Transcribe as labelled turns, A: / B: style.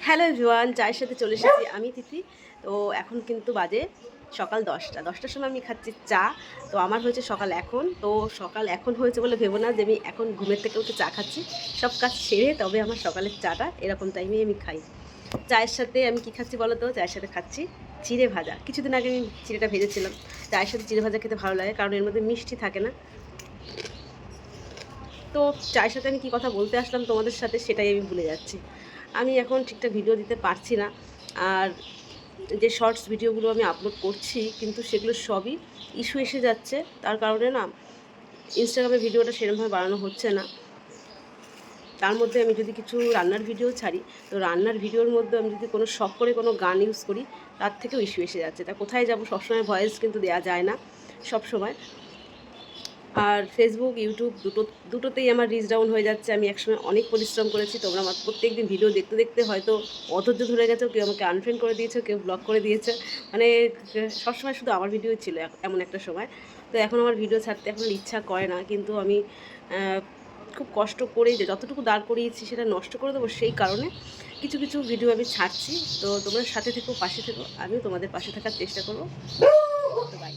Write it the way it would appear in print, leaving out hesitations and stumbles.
A: Hello everyone, চায়ের সাথে চলে এসেছি আমি তিথি। তো এখন কিন্তু বাজে সকাল 10টার সময় আমি খাচ্ছি চা। তো আমার হয়েছে সকাল এখন, তো সকাল এখন হয়েছে বলে ভেবো না যে আমি এখন ঘুমের থেকে উঠে চা খাচ্ছি। সব কাজ সেরে তবে আমার সকালের চাটা এরকম টাইমেই আমি খাই। চায়ের সাথে আমি কি খাচ্ছি বলো তো? চায়ের সাথে খাচ্ছি চিড়ে ভাজা। কিছুদিন আগে আমি চিড়েটা ভেজেছিলাম। চায়ের সাথে চিড়ে ভাজা খেতে ভালো লাগে, কারণ এর মধ্যে মিষ্টি থাকে না। তো চায়ের সাথে আমি কী কথা বলতে আসলাম তোমাদের সাথে সেটাই আমি ভুলে যাচ্ছি। আমি এখন ঠিকঠাক ভিডিও দিতে পারছি না। আর যে শর্টস ভিডিওগুলো আমি আপলোড করছি, কিন্তু সেগুলো সবই ইস্যু এসে যাচ্ছে। তার কারণে না ইনস্টাগ্রামে ভিডিওটা সেরকমভাবে বানানো হচ্ছে না। তার মধ্যে আমি যদি কিছু রান্নার ভিডিও ছাড়ি, তো রান্নার ভিডিওর মধ্যে আমি যদি কোনো শখ করে কোনো গান ইউজ করি, তার থেকেও ইস্যু এসে যাচ্ছে। তা কোথায় যাব, সবসময় ভয়েস কিন্তু দেওয়া যায় না সব সময়। আর ফেসবুক, ইউটিউব দুটোতেই আমার রিচ ডাউন হয়ে যাচ্ছে। আমি একসময় অনেক পরিশ্রম করেছি, তোমরা আমার প্রত্যেক দিন ভিডিও দেখতে দেখতে হয়তো অধৈর্য ধরে গেছো, কেউ আমাকে আনফ্রেন্ড করে দিয়েছো, কেউ ব্লক করে দিয়েছে। মানে সবসময় শুধু আমার ভিডিও ছিল এমন একটা সময়। তো এখন আমার ভিডিও ছাড়তে এখন ইচ্ছা করে না, কিন্তু আমি খুব কষ্ট করে যে যতটুকু দাঁড় করিয়েছি সেটা নষ্ট করে দেবো, সেই কারণে কিছু কিছু ভিডিও আমি ছাড়ছি। তো তোমরা সাথে থেকো, পাশে থেকো, আমিও তোমাদের পাশে থাকার চেষ্টা করবো। তো বাই।